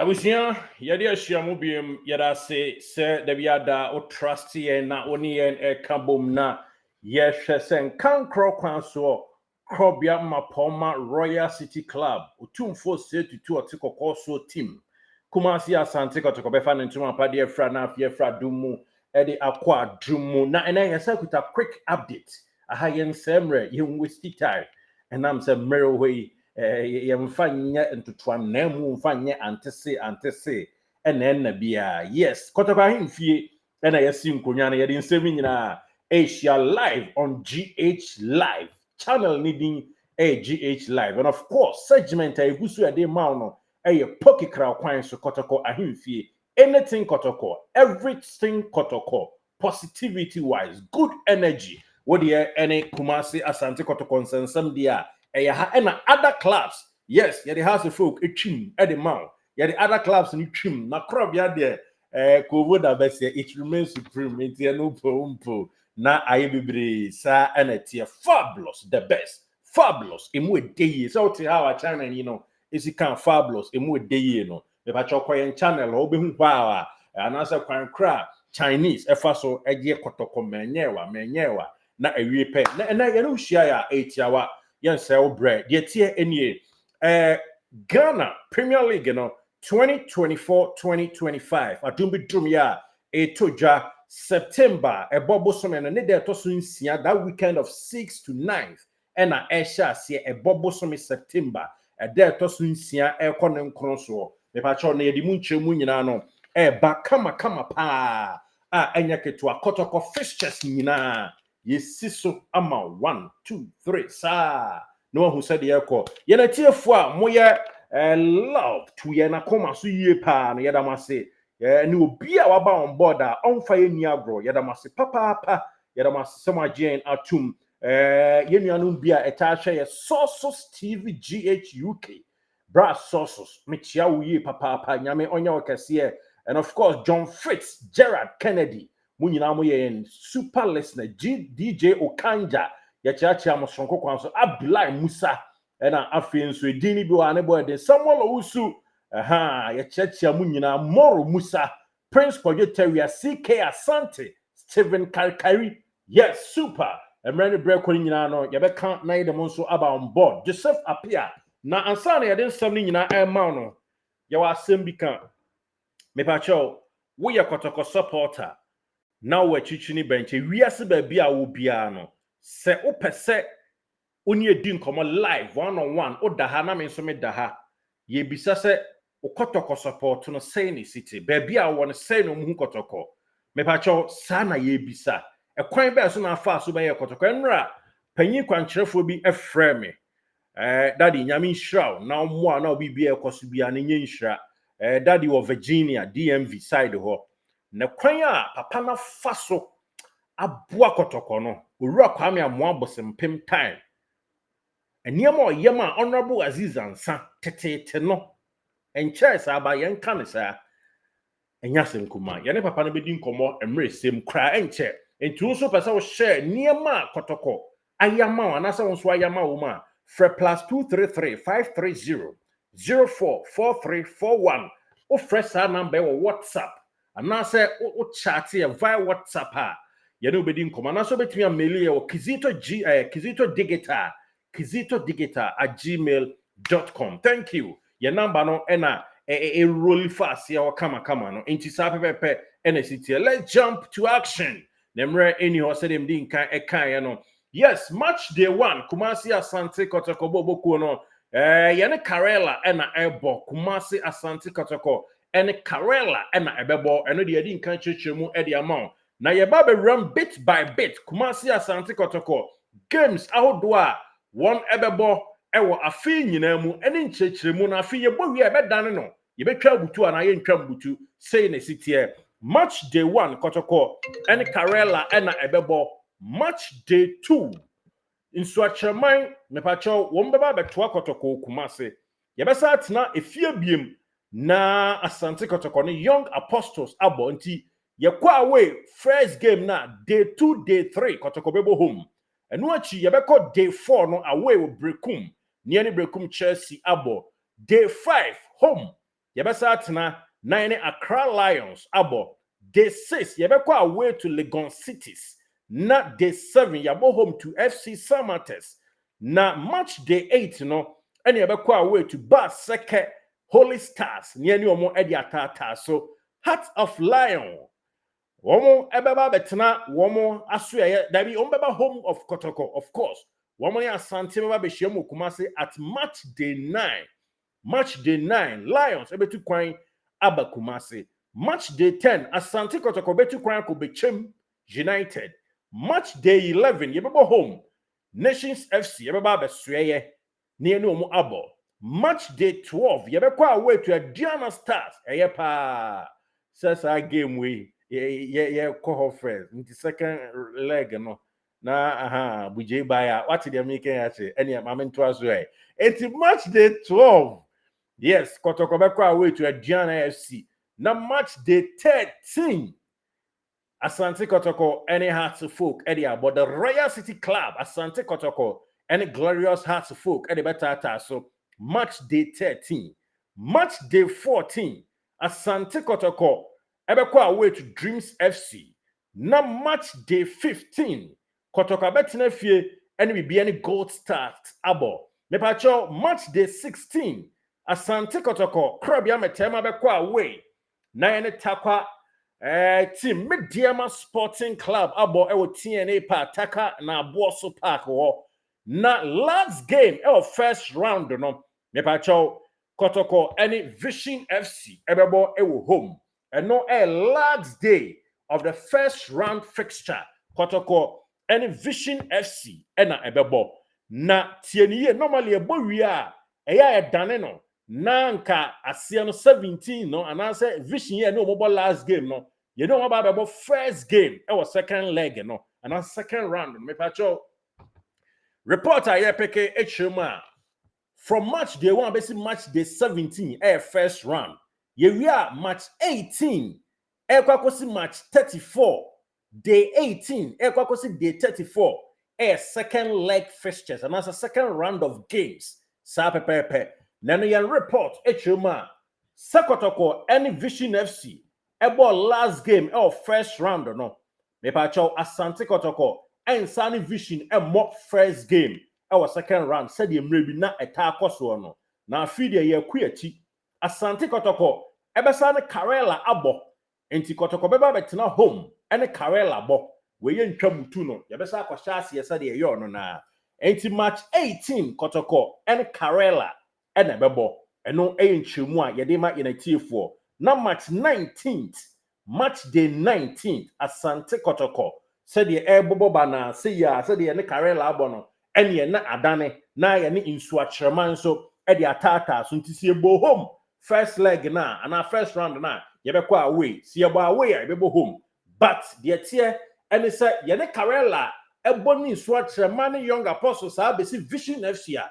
Abusia, yadi ashiamu biem yada se debiada o trusty and na oni en kabom na yeshesen kan kwan so krobia mapoma Royal City Club otumfo se tutu otikoko so team Kumasi Asante Kotoko befa ntuma pade efra na afie efra dumu edi akwa dumu na ena yesa kuta quick update aha yen semre yen westi time and am se mero we yemfanye ntutwam na mu mfanye antese ena bia yes Kotoko ahimfie ena yesi nkonwa na yedi nsemi nyina Asia live on GH live channel needing a GH live and of course segment I gusu ade ma no poki kra kwan so Kotoko ahimfie anything Kotoko everything Kotoko positivity wise good energy what the any Kumasi Asante Kotoko nsensem dia ha na other clubs yes ya the house of folk etwim e the mount ya the other clubs ni twim na crop ya de kovoda bese it remains supreme intia no pompo na ayebibre sa enetie fabulous the best fabulous emu dey so what how our channel you know is it can fabulous emu dey no me ba chokoyen channel obehu kwa anasa kwan kra Chinese efa so eje Kotoko menyewa na awie pe na ye no hia ya etiawa yen sell bread ye tie enie Ghana Premier League no 2024-2025 adumbi drum ya etoja September ebobo so no ne de to so nsia that weekend of 6th to 9th and na esha se ebobo so September de to so nsia ekọ ne nkron so me pa cho na yedi mu nchemu nyina no ba kama pa enya ketua Kotoko Fixtures nyina yesiso ama 1 2 3 sa no who said yeko ye na tiefo a moye love to ye na koma so yie pa no yedamase ni obi a waba on board a onfa ye ni agro yedamase papa yedamase sama gen atum ye nuanum bia eta hwe ye Sources TV GH UK bra Sources me chia wo yie papa nyame onya okese and of course John Fritz Gerard Kennedy munyina mo ye super listener DJ Okanja ya chiachia mo sonko kwan so Abdullah Musa na afien so edini bi wa ne boy de Samuel Owusu ya chiachia munyina Moro Musa Prince Kojeteria CK Asante Stephen Kalkari yes super emre break on nyina no ya be kan na yede mo so aba on board Joseph Apia na ansa na yede nsam ni nyina e ma no ya wa asem bi kan me pa cho wo ye Kotoko supporter na wo chichini benche wiase ba bia wo bia no se opese oni edi nkomo live one on one o da ha na me so me da ha ye bisa se o Kotoko support no say ni city ba bia wo no say no mu Kotoko me pa cho sa na ye bisa e kwan ba so na afa so ba ye Kotoko enra panyin kwankyerefo bi efre me daddy nyame nhira na mo a na obi bia ekoso bia na nye nhira daddy of Virginia DMV side ho na kwan a papa na faso aboa Kotoko no owura Kwame Amoabosempem time eniema oyema honorable Aziz Ansa tetete no enkyere sa ba yenka ne sa enyasem kuma ye ne papa no bedi nkomo emre sem kra enche entu so pesa wo share niema Kotoko ayama anasa wo so ayama wo ma fre +233 530 044341 o fresh sa number wo WhatsApp anase o chat here via WhatsApp ha ye no bedi nkomo anase betumi ameli ye o Kizito digital@gmail.com thank you your number no ena roll fast ya kama no enti sa pepepe ena sitie let's jump to action nemre eni ho se dem din kan ya no yes match day 1 Kumasi Asante Kotoko boboku no ye ne Karela ena ebo Kumasi Asante Kotoko ene Karela ena ebebo eno de din kan chechemu e de amount na ye ba be run bit by bit Kumasi Asante Kotoko games ahodo a one ebebo ewo afi nyina mu ene nchechiremu na afi ye bowie ebedane no ye betwa butu ana ye ntwa butu sei na sitie match day 1 Kotoko ene Karela ena ebebo match day 2 insuacheman mepacho wo mbeba betoa Kotoko Kumasi ye besa atena efie biem na Asante Kotoko ne Young Apostles abo nti ye kwa away first game na day 2 day 3 Kotoko bebo home enu achi ye beko day 4 no away wo Brekum ne Brekum Chelsea abo day 5 home yɛbɛsa atena 9 Accra Lions abo. Day 6 yɛbɛkɔ away to Legon Cities. Na day 7 yɛabɔ home to FC Samates. Na match day 8 no ɛne yɛbɛkɔ away to Bar Seke Holy Stars. Near ni omo edi atata. So Heart of Lion. Womo ebeba betena womo asuye dabi ombeba home of Kotoko, of course. Womo ya Asante beba beshiemu Kumasi at match day 9. Match day 9, Lions ebetu kwan aba Kumasi. Match day 10, Asante Kotoko betu kwan ko Bechem United. Match day 11, yebeba home. Nations FC yebeba besweye near no mo abo. Match day 12, yebekwa away to a Diana Stars. Eyepa says our game we call her friends. In the second leg no. Na buje baya. What did you make it? Any moment to us way. It's match day 12. Yes, Kotoko bekwa away to a Diana FC. Now match day 13. Asante Kotoko, any Hearts of Folk, Eddie, but the Royal City Club, Asante Kotoko, any glorious Hearts of Folk, Eddie Betata. So match day 13, match day 14, Asante Kotoko, Ebekwa away to Dreams FC. Now match day 15, Kotoko Betina Fie, any be any gold start, Abo. Mepacho, match day 16, Asante Kotoko, Krabia Metema Bekwa away. Na any takwa. Team Mediama Sporting Club abo ewo TNA Park taka na Boso Park wo na last game first round no me pa chow Kotoko any Vision FC ebebo ewo home and no last day of the first round fixture Kotoko any Vision FC ena ebebo na tieniye normally ebo wi a eya edane no nanka asia no 17 no and answer Vision here no mobile last game no. You know about first game, it was second leg, you know, and then second round. Me pacho reporter here peke HMA from match day 1, basically match day 17, first round. We are match 18, kwakosi match 34, day 18, kwakosi day 34, second leg fixtures, and that's a second round of games. Sa pepe. Then you report HMA Sekotoko any Vision FC. Ebo last game first round no me pa chow Asante Kotoko and Sunny Vision mo first game second round said the mrebi na eta akoso no na feed ye kuachi Asante Kotoko ebesa ne Karela abo enti Kotoko beba betena home ene Karela bo we ye ntwa mutu no ye besa akwhya ase said ye yo no na enti match 18 Kotoko ene Karela ene bebo eno nchemu a ye de ma yenatiefo. Now match 19th, match day 19th, Asante Kotoko. Said the air bobo bana, say ya, said the Karela abono, and ye na adane, na ye ni insua chairman so, edi atata, so to see bo home. First leg na, and our first round na, ye be kwa away, see ya away, I be bo home. But the tier, and it said, ye ne Karela, eboni insua chairman, young apostles, I be see Vision FC.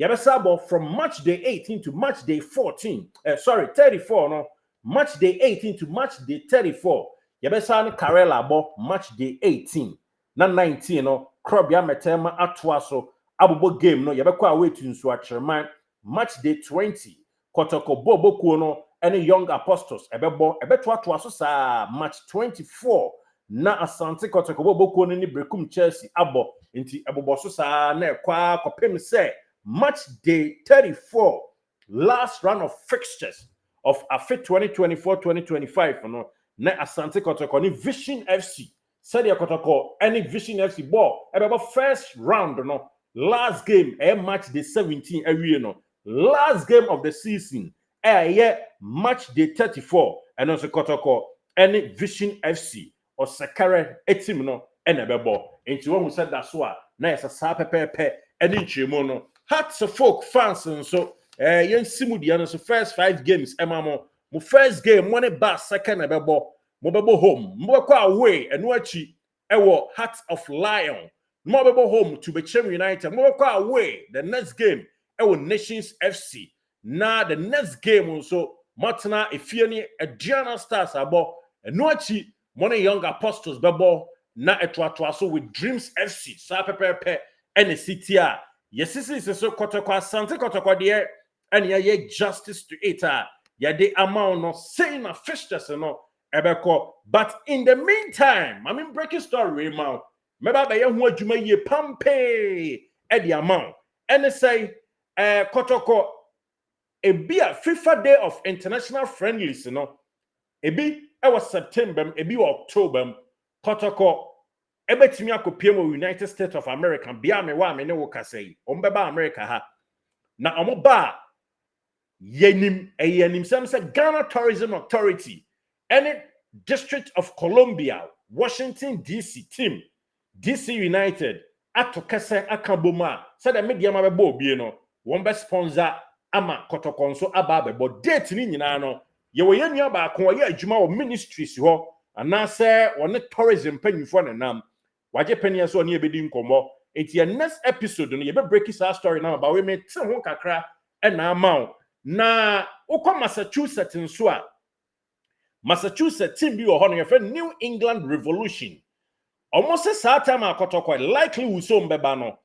Yabesabo from match day 18 to match day 14. 34 no. Match day 18 to match day 34. Yabesani Karela bo match day 18. Na 19 no. Krobia metema atwaso. Abubo game no. Yabekwa away to Nswacherman. Match day 20. Kotoko bobo kuno. Any young apostles. Ebebo. Ebetu atwaso sa match 24. Na Asante Kotoko bobo kuno ni Brekum Chelsea. Abo. Inti eboboso sa ne kwa kopem se. Match day 34. Last round of fixtures. Of AFIT 2024-2025, no, na Asante Kotoko ni Vision FC. Said ya Kotoko any Vision FC ball. About first round, no, last game, match day 17, no, last game of the season, match day 34, and also Kotoko any Vision FC or Sakare etim no, and a ball. Into one who said that's why, nice a sapepe, and in Chimono, Hearts of Folk fans, and so. Yen Simudiano so first 5 games emamo mo first game one ba second ebebo mo bebo home mo kwa away eno achi ewo Heart of Lion mo bebo home to Bechem United mo kwa away the next game ewo Nations FC na the next game so matna efiani Diana Stars abo eno achi mo ne Young Apostles bebo na etwatwa so with Dreams FC sa pepepe ene city a yesisi so Kotoko Asante Kotoko de and ye justice to it. yɛde amount no say na fixtures no ebeko. But in the meantime, I mean breaking story ma meba be ye ho adwuma yie pampe e the amount and say Kotoko ebi a FIFA Day of International Friendlies no ebi e was September ebi October Kotoko ebetimi akopiem o United States of America bia me wa me ne wo kasai ombeba America ha na omoba yenim sem say Ghana Tourism Authority and District of Columbia Washington DC team DC United ato kese akaboma said the media ma bebo obi no won be sponsor ama Kotoko nso aba bebo date ni nyina no ye wo yenua ba ko ye adwuma wo ministries ho ana se won tourism panyufo nenam waje pania so ne ebedi nkomo eti next episode no ye be break this story now about we me te ho kakra na amount na ukwa Massachusetts nso a Massachusetts team bi wo ho no ye New England Revolution almost a saa time Kotoko likely will so mbeba no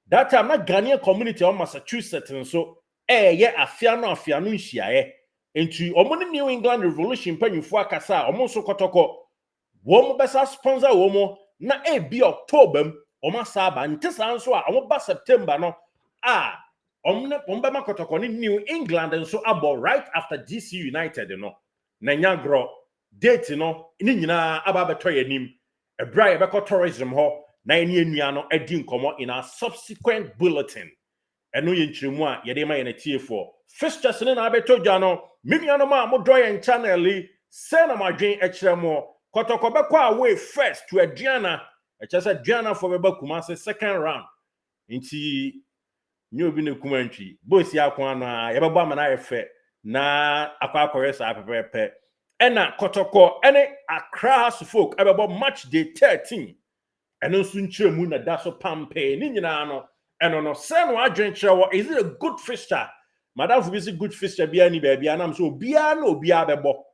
that time na Ghanaian community of Massachusetts nso ye afia no nhyiae enti omo New England Revolution panyufo akasa omo nso Kotoko wo mo besa sponsor wo mo na bi October omo saba ntesa nso a omo ba September no ombema Kotoko ni New England nso abo right after DC United no na nyagro date no ni nyina aba beto yanim ebra yebeko tourism ho na eni enua no edi nkomo in our subsequent bulletin eno ye nchiremu a yede ma ye na tie4 fixtures ne na abeto dwa no menua ma mo do ye channel se na madwen ekiremo Kotoko beko away first to Adriana ekese Adriana for beba Kumase second round nti nyo bi ne kumantwi bosi akwa na yebebo amana yefe na akwa akoresa apepepe ena Kotoko ene Accra folk ebebo match day 13 eno nso nkyeremu na daso pampe ni nyina no eno no se no adwen kyerɛwo is it a good fixture madam for be good fixture bia ni ba bia nam so obia na obia bebo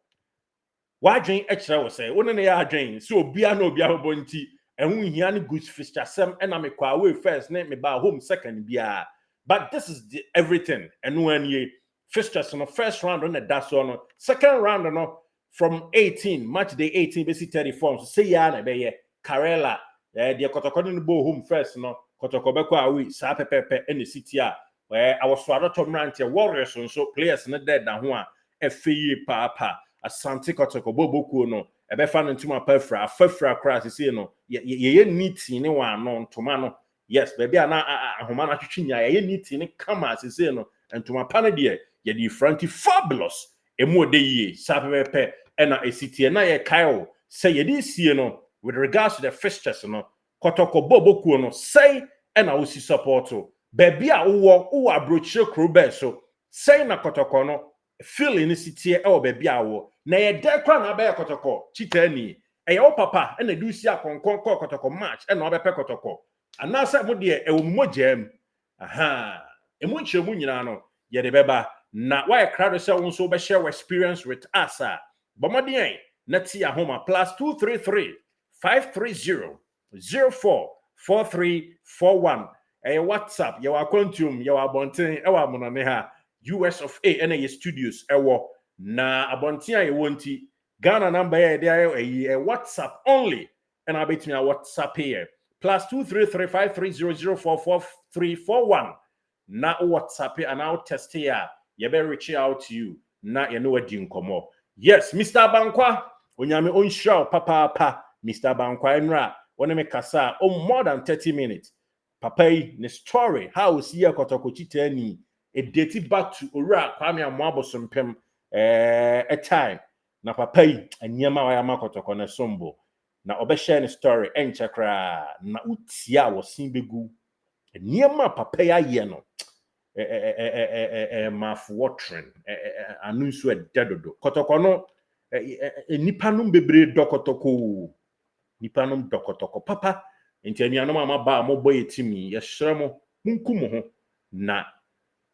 wadwen kyerɛwo se wona ne ya adwen so obia na obia bebo nti ehun hia ni good fixture sem ena me kwa away first ne me ba home second bia. But this is everything. And when you fixtures on the first round on the daso no, second round no from 18 match day 18 basically 34. So say ya na be Karela the Kotoko no bo home first no Kotoko be kwa we sa pepepe in the city where I was swado to rant Warriors so players na dead na ho a efeye papa Asante Kotoko boboku no e be fa no ntuma pafra afafra kra se no ye neat ni wa no ntoma no. Yes, baby, na ahoma na twitwinya ye niti ne kama asese no entoma pane de ye di franti fabulous emu ode yie sapepe na esitie na ye Kyle say ye di sie no with regards to the fixtures no Kotoko bobokuo no say na wo si support baby a wo abrochire krobe so say na Kotoko no feel in sitie e wo baby a wo na ye de kwa na be Kotoko chitani e ye wo papa na du si akonkon Kotoko match na obepe Kotoko anasa mo de ewumojam emu nchemu nyina no ye de beba na why crowd say won so be share experience with us bomodien na ti ahoma +233 530 044341 WhatsApp ye wa quantum ye wa bonten e wa monone ha US of A na studios ewo na abonten a ye wonti Ghana number ye de WhatsApp only and abetimi a WhatsApp here +233 530 na WhatsApp and I'll test here. You better reach out to you. Na you know what dinkomo. Yes, Mr. Bankwa. Onyame on show papa Mr. Bankwa enra. One me kasa more than 30 minutes. Papa ne story how see Kotoko chitani a date back to Ura Kwame Amwabo Sumpem a time. Na papa anyama wa yama Kotoko na sombo. Na obeshare ne story enchakra na utia wo sinbegu niema papa ya ye no maf watering anu so dedodo Kotoko no nipa no bebre dokotoko nipa no dokotoko papa enti anuanom amaba mo boye timi ye shremo munkum ho na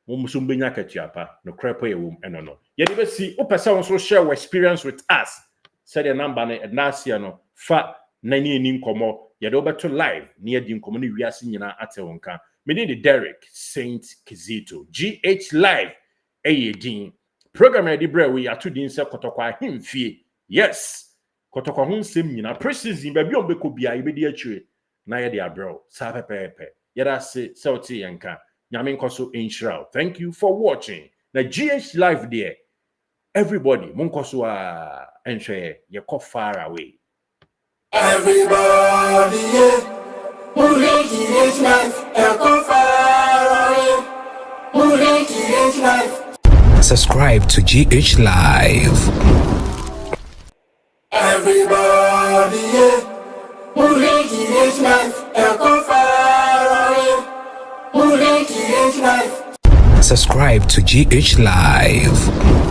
mo musumbenya katiapa no krepo ye wom eno ye de besi opesa won so share your experience with us said the number na asia no fa na ni nkomo ye de obeto live na ye di nkomo no wiase nyina ate wonka me ni Derek Saint Kizito GH live din program edi bre we ato din se Kotoko ahemfie. Yes, Kotoko ho nsem nyina precision ba bi obeko bia yebedi akire na ye de abro sa pepepe. Yeda se oti yanka nyame nkoso enshira. Thank you for watching. Na GH live there. Everybody munkoso enhwe ye ko far away. Everybody, yeah. GH life, go far away. GH life. Subscribe to GH Live. Everybody, yeah. GH life, go far away. GH life. Subscribe to GH Live.